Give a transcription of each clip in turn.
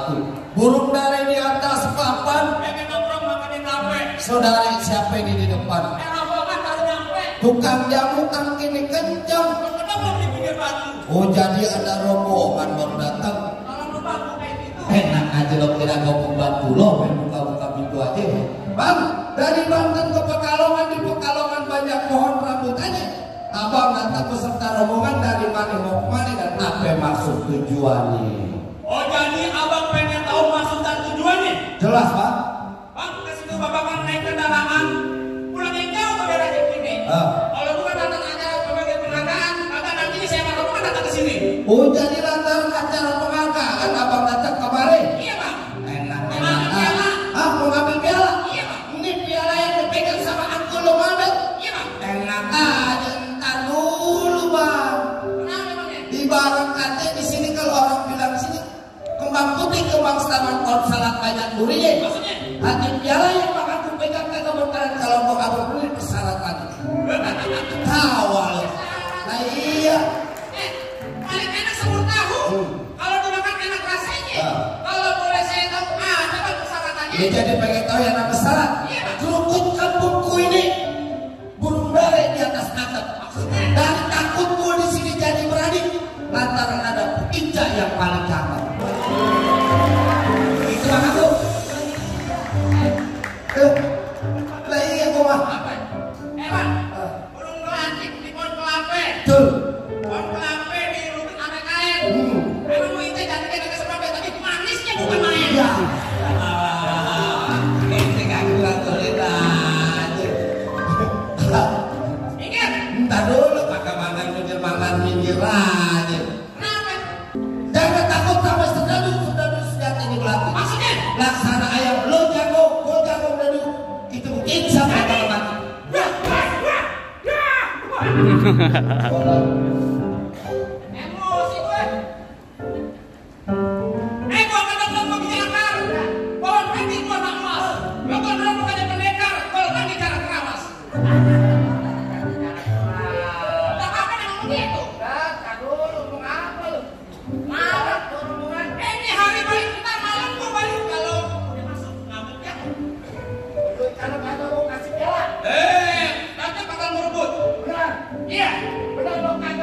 batu. Burung dari di atas papan. Pengen nongkrong makan di kafe. Saudari siapa ini di depan? Rombongan baru nyampe. Tukang jamu kan kini kencang. Kenapa di pinggir batu? Oh jadi ada rombongan baru datang. Kalau lu batu kayak gitu. Enak aja lo kira gue pembantu lo, main buka-buka pintu aja. Bang, dari Banten ke Pekalongan, di Pekalongan banyak pohon rambutannya. Abang datang beserta rombongan dari mana mau kemana dan apa maksud tujuannya? Oh jadi abang pengen tahu maksud dan tujuannya? Jelas Pak. Bang, kasih tuh bapak kan naik kendaraan. Pulangnya jauh ke daerah sini. Kalau bukan datang acara berbagai penghargaan, kata nantinya saya bakal bukan datang ke sini. Oh jadi lantaran acara penghargaan abang datang kemarin? Iya bang. Enak. Piala. Ah mau ngambil piala? Iya bang. Ini piala yang dipegang sama aku lo mana? Iya bang. Enak aja. Entar dulu bang. Kenapa emangnya? Ibarat kata di sini kalau orang bilang sini kembang putih kembang taman pohon salak banyak durinya. Maksudnya? Hati piala yang bakal aku pegang ke kebenaran kalau mau kamu beli persyaratan. Tawa lo. Nah iya. Paling enak semur tahu. Kalau dimakan enak rasanya. Kalau boleh saya tahu ada bang persyaratannya. Dia jadi pengen tahu yang nama syarat. Iya bang. Kerukut kampungku ini burung dare di atas atap. Maksudnya? Dan takutku di sini jadi berani lantaran ada injak yang paling cakep. Itu bang aku. Lah iya gua mah. Apa? Bang. Burung gelatik di pohon kelapa. Tuh. Pohon kelapa di rumput anak kain. Emang mau itu jadi kayak seberapa tapi manisnya bukan main. Ya. Ini kan gua tulis aja. Ingat? Entar dulu pakai mangan minggir aja. Kenapa? Jangan takut sama sedadu senjata ini belakang. Maksudnya? Laksana ayam lo jago, gue jago dadu. Itu mungkin sampai kalau mati. Emosi gue. Gua kadang mau bikin akar. Pohon mati gua tak emas. Lo kan belum bukannya pendekar. Kalau kan cara keramas. Tak apa yang begitu. Tak dulu mau apa lu? Marah rombongan. Ini hari balik kita malam gua balik kalau udah masuk ngamuk ya. Kalau kata mau kasih piala. Nanti bakal merebut. Benar. Iya. Benar lo kata.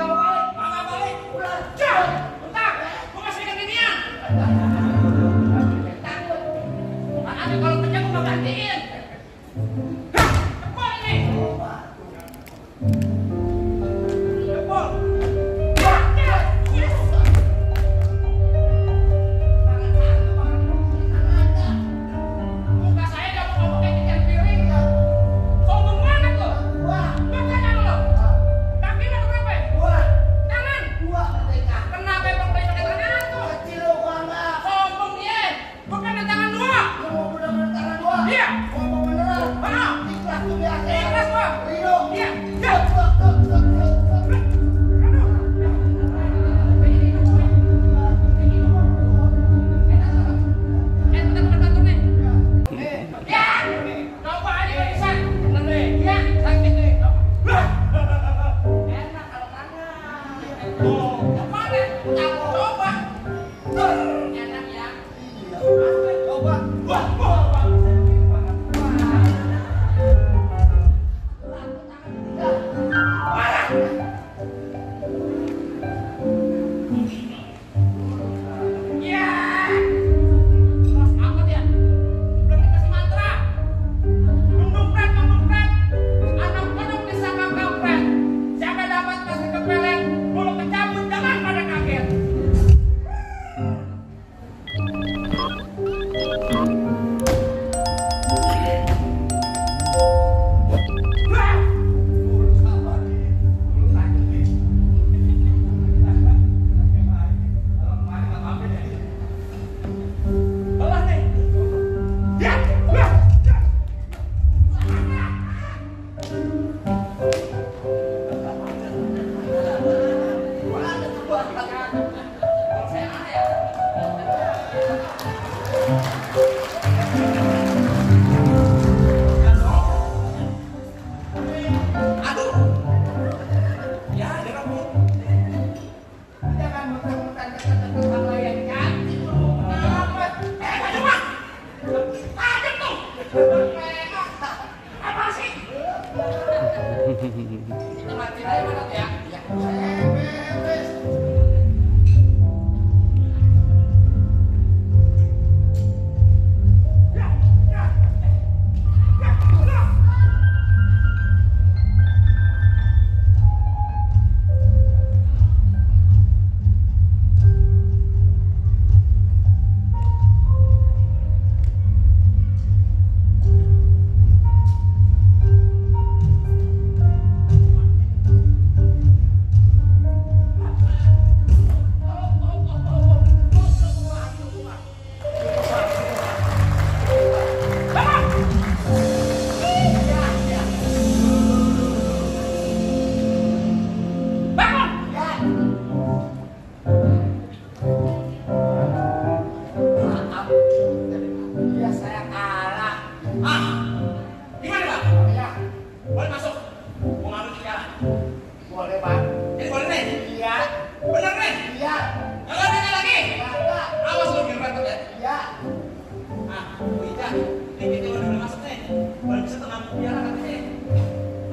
Ini kita udah masuk nih. Baru bisa tenang biara katanya.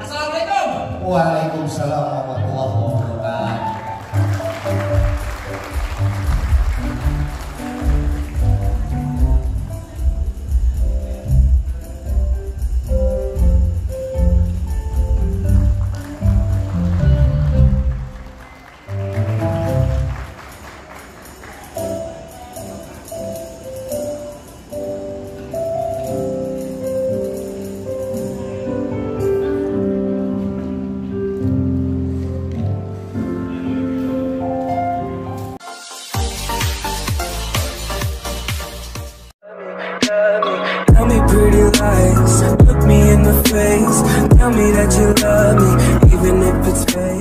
Assalamualaikum. Waalaikumsalam warahmatullahi wabarakatuh. Tell me pretty lies, look me in the face. Tell me that you love me, even if it's fake.